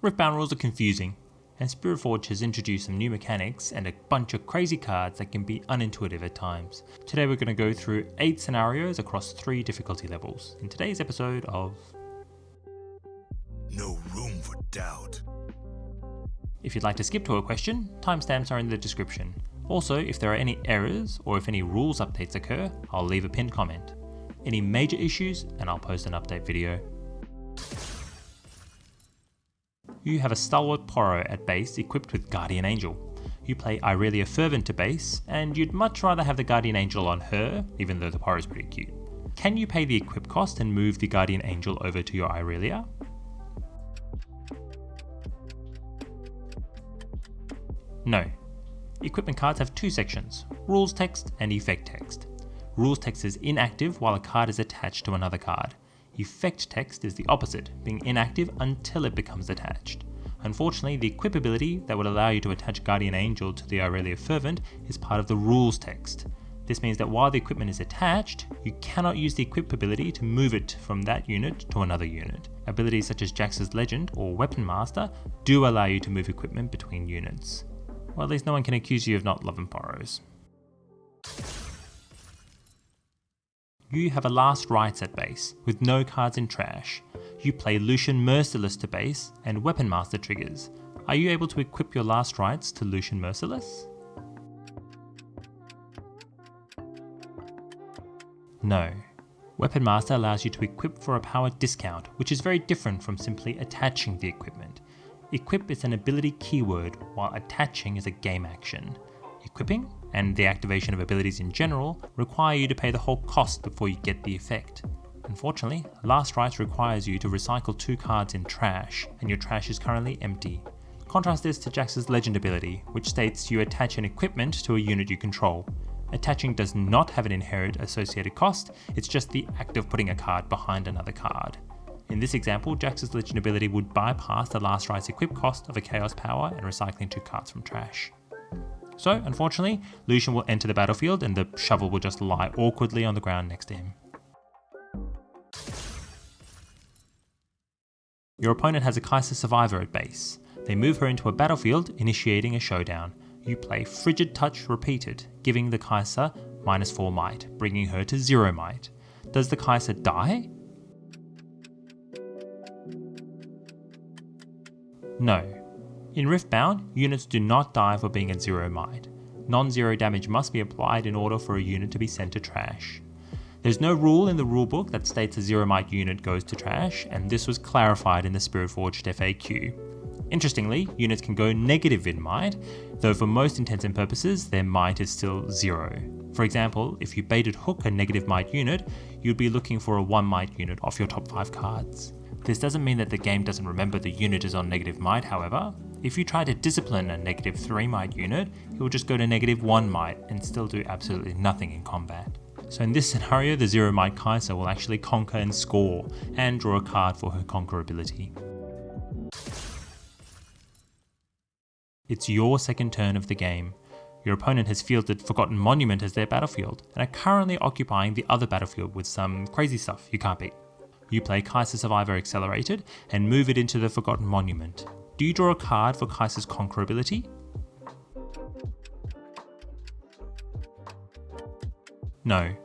Riftbound rules are confusing, and Spiritforged has introduced some new mechanics and a bunch of crazy cards that can be unintuitive at times. Today we're going to go through 8 scenarios across 3 difficulty levels in today's episode of No Room for Doubt. If you'd like to skip to a question, timestamps are in the description. Also, if there are any errors or if any rules updates occur, I'll leave a pinned comment. Any major issues, and I'll post an update video. You have a Stalwart Poro at base equipped with Guardian Angel. You play Irelia Fervent to base, and you'd much rather have the Guardian Angel on her, even though the Poro is pretty cute. Can you pay the equip cost and move the Guardian Angel over to your Irelia? No. Equipment cards have 2 sections, rules text and effect text. Rules text is inactive while a card is attached to another card. Effect text is the opposite, being inactive until it becomes attached. Unfortunately, the equip ability that would allow you to attach Guardian Angel to the Irelia Fervent is part of the rules text. This means that while the equipment is attached, you cannot use the equip ability to move it from that unit to another unit. Abilities such as Jax's Legend or Weapon Master do allow you to move equipment between units. Well, at least no one can accuse you of not loving Poros. You have a Last Rites at base, with no cards in trash. You play Lucian Merciless to base, and Weapon Master triggers. Are you able to equip your Last Rites to Lucian Merciless? No. Weapon Master allows you to equip for a power discount, which is very different from simply attaching the equipment. Equip is an ability keyword, while attaching is a game action. Equipping, and the activation of abilities in general, require you to pay the whole cost before you get the effect. Unfortunately, Last Rites requires you to recycle 2 cards in trash, and your trash is currently empty. Contrast this to Jax's Legend ability, which states you attach an equipment to a unit you control. Attaching does not have an inherent associated cost, it's just the act of putting a card behind another card. In this example, Jax's Legend ability would bypass the Last Rites equip cost of a Chaos Power and recycling 2 cards from trash. So, unfortunately, Lucian will enter the battlefield and the shovel will just lie awkwardly on the ground next to him. Your opponent has a Kai'Sa Survivor at base. They move her into a battlefield, initiating a showdown. You play Frigid Touch repeated, giving the Kai'Sa -4 might, bringing her to 0 might. Does the Kai'Sa die? No. In Riftbound, units do not die for being at 0 might. Non-zero damage must be applied in order for a unit to be sent to trash. There's no rule in the rulebook that states a 0 might unit goes to trash, and this was clarified in the Spiritforged FAQ. Interestingly, units can go negative in might, though for most intents and purposes, their might is still 0. For example, if you baited hook a negative might unit, you'd be looking for a 1 might unit off your top 5 cards. This doesn't mean that the game doesn't remember the unit is on negative might, however. If you try to discipline a negative 3 might unit, it will just go to negative 1 might and still do absolutely nothing in combat. So in this scenario, the 0 might Kai'Sa will actually conquer and score, and draw a card for her conquer ability. It's your second turn of the game. Your opponent has fielded Forgotten Monument as their battlefield, and are currently occupying the other battlefield with some crazy stuff you can't beat. You play Kai'Sa Survivor Accelerated, and move it into the Forgotten Monument. Do you draw a card for Kai'Sa's conquer ability? No.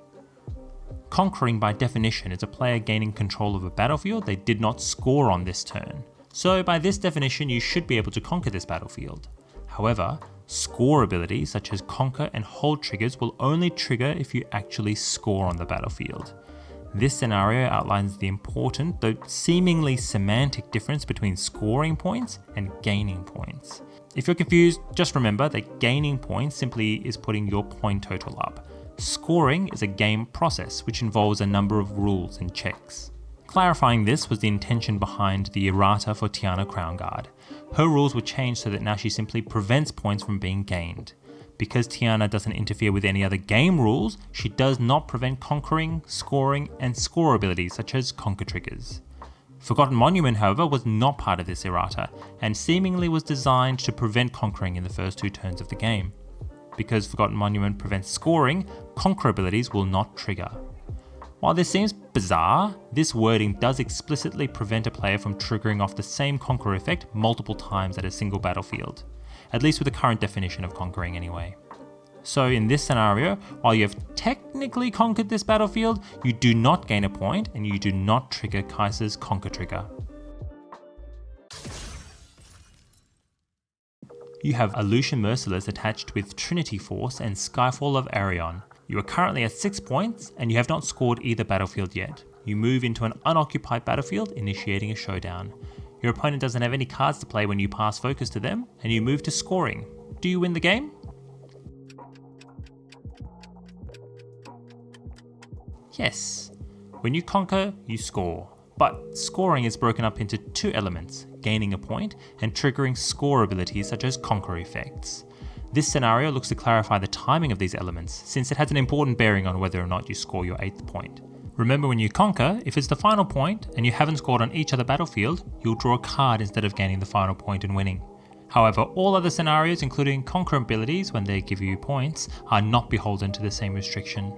Conquering by definition is a player gaining control of a battlefield they did not score on this turn. So by this definition you should be able to conquer this battlefield. However, score abilities such as conquer and hold triggers will only trigger if you actually score on the battlefield. This scenario outlines the important, though seemingly semantic difference between scoring points and gaining points. If you're confused, just remember that gaining points simply is putting your point total up. Scoring is a game process which involves a number of rules and checks. Clarifying this was the intention behind the errata for Tiana Crownguard. Her rules were changed so that now she simply prevents points from being gained. Because Tiana doesn't interfere with any other game rules, she does not prevent conquering, scoring, and score abilities such as conquer triggers. Forgotten Monument, however, was not part of this errata, and seemingly was designed to prevent conquering in the first 2 turns of the game. Because Forgotten Monument prevents scoring, conquer abilities will not trigger. While this seems bizarre, this wording does explicitly prevent a player from triggering off the same conquer effect multiple times at a single battlefield, at least with the current definition of conquering anyway. So in this scenario, while you have technically conquered this battlefield, you do not gain a point and you do not trigger Kaiser's conquer trigger. You have Aleutian Merciless attached with Trinity Force and Skyfall of Areion. You are currently at 6 points and you have not scored either battlefield yet. You move into an unoccupied battlefield, initiating a showdown. Your opponent doesn't have any cards to play when you pass focus to them, and you move to scoring. Do you win the game? Yes. When you conquer, you score. But scoring is broken up into two elements, gaining a point and triggering score abilities such as conquer effects. This scenario looks to clarify the timing of these elements, since it has an important bearing on whether or not you score your 8th point. Remember, when you conquer, if it's the final point and you haven't scored on each other battlefield, you'll draw a card instead of gaining the final point and winning. However, all other scenarios, including conquer abilities when they give you points, are not beholden to the same restriction.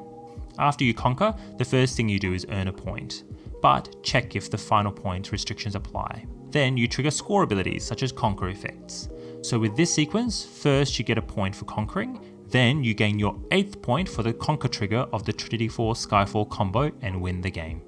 After you conquer, the first thing you do is earn a point, but check if the final point restrictions apply. Then you trigger score abilities such as conquer effects. So with this sequence, first you get a point for conquering, then you gain your 8th point for the conquer trigger of the Trinity Force Skyfall combo and win the game.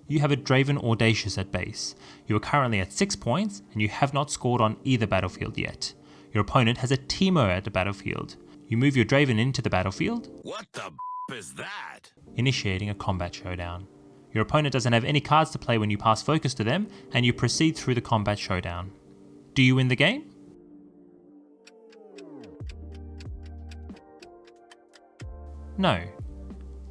You have a Draven Audacious at base. You are currently at 6 points and you have not scored on either battlefield yet. Your opponent has a Teemo at the battlefield. You move your Draven into the battlefield. What the is that? Initiating a combat showdown. Your opponent doesn't have any cards to play when you pass focus to them, and you proceed through the combat showdown. Do you win the game? No.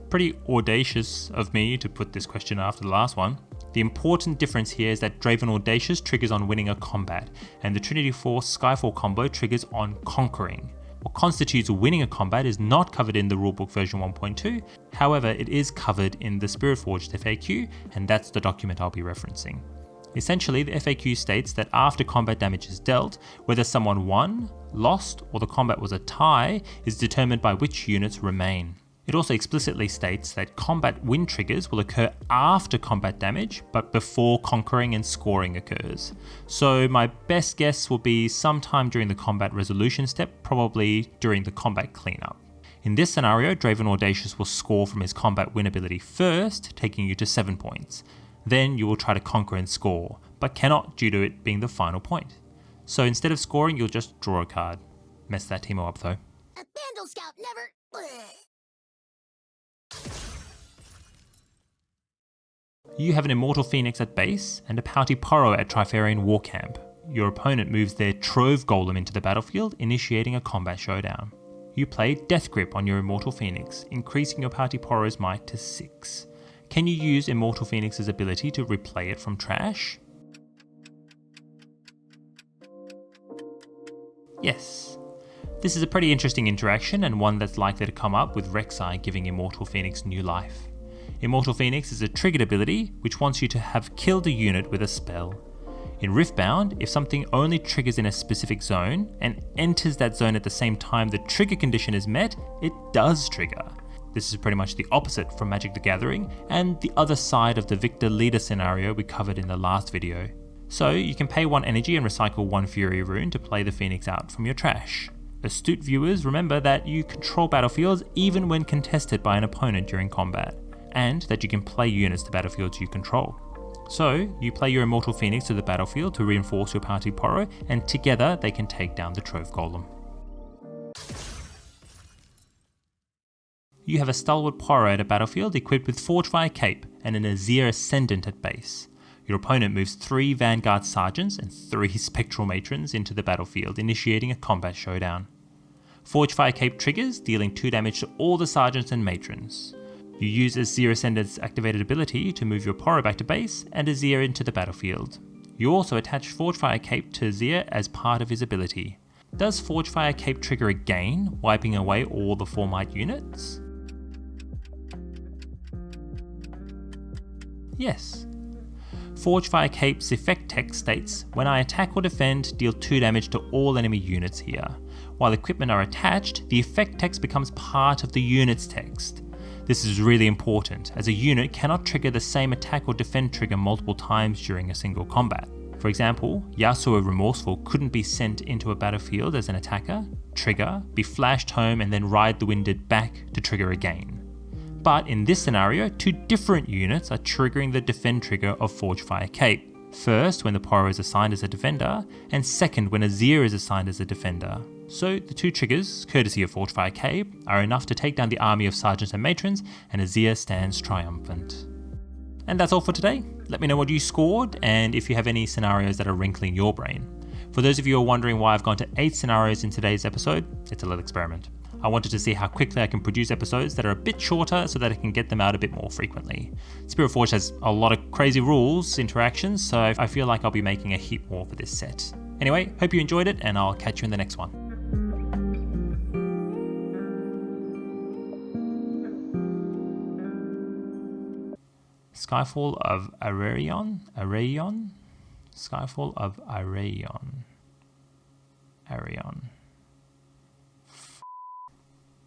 Pretty audacious of me to put this question after the last one. The important difference here is that Draven Audacious triggers on winning a combat, and the Trinity Force Skyfall combo triggers on conquering. What constitutes winning a combat is not covered in the Rulebook version 1.2, however it is covered in the Spiritforged FAQ, and that's the document I'll be referencing. Essentially, the FAQ states that after combat damage is dealt, whether someone won, lost, or the combat was a tie is determined by which units remain. It also explicitly states that combat win triggers will occur after combat damage, but before conquering and scoring occurs. So my best guess will be sometime during the combat resolution step, probably during the combat cleanup. In this scenario, Draven Audacious will score from his combat win ability first, taking you to 7 points. Then you will try to conquer and score, but cannot due to it being the final point. So instead of scoring, you'll just draw a card. Mess that Teemo up though. A Vandal Scout never... You have an Immortal Phoenix at base and a Pouty Poro at Trifarian War Camp. Your opponent moves their Trove Golem into the battlefield, initiating a combat showdown. You play Death Grip on your Immortal Phoenix, increasing your Pouty Poro's might to 6. Can you use Immortal Phoenix's ability to replay it from trash? Yes. This is a pretty interesting interaction and one that's likely to come up with Rek'Sai giving Immortal Phoenix new life. Immortal Phoenix is a triggered ability which wants you to have killed a unit with a spell. In Riftbound, if something only triggers in a specific zone and enters that zone at the same time the trigger condition is met, it does trigger. This is pretty much the opposite from Magic the Gathering and the other side of the Victor Leader scenario we covered in the last video. So you can pay 1 energy and recycle 1 Fury rune to play the Phoenix out from your trash. Astute viewers remember that you control battlefields even when contested by an opponent during combat, and that you can play units to battlefields you control. So you play your Immortal Phoenix to the battlefield to reinforce your Pouty Poro, and together they can take down the Trove Golem. You have a Stalwart Poro at a battlefield equipped with Forgefire Cape and an Azir Ascendant at base. Your opponent moves 3 Vanguard Sergeants and 3 Spectral Matrons into the battlefield, initiating a combat showdown. Forgefire Cape triggers, dealing 2 damage to all the Sergeants and Matrons. You use Azir Ascendant's activated ability to move your Poro back to base and Azir into the battlefield. You also attach Forgefire Cape to Azir as part of his ability. Does Forgefire Cape trigger again, wiping away all the 4 might units? Yes. Forgefire Cape's effect text states, when I attack or defend, deal 2 damage to all enemy units here. While equipment are attached, the effect text becomes part of the unit's text. This is really important, as a unit cannot trigger the same attack or defend trigger multiple times during a single combat. For example, Yasuo Remorseful couldn't be sent into a battlefield as an attacker, trigger, be flashed home and then ride the Winded back to trigger again. But in this scenario, 2 different units are triggering the defend trigger of Forgefire Cape. First, when the Poro is assigned as a defender, and second, when Azir is assigned as a defender. So the 2 triggers, courtesy of Forgefire Cape, are enough to take down the army of sergeants and matrons, and Azir stands triumphant. And that's all for today. Let me know what you scored, and if you have any scenarios that are wrinkling your brain. For those of you who are wondering why I've gone to 8 scenarios in today's episode, it's a little experiment. I wanted to see how quickly I can produce episodes that are a bit shorter so that I can get them out a bit more frequently. Spiritforged has a lot of crazy rules, interactions, so I feel like I'll be making a heap more for this set. Anyway, hope you enjoyed it, and I'll catch you in the next one. Skyfall of Areion? Skyfall of Areion.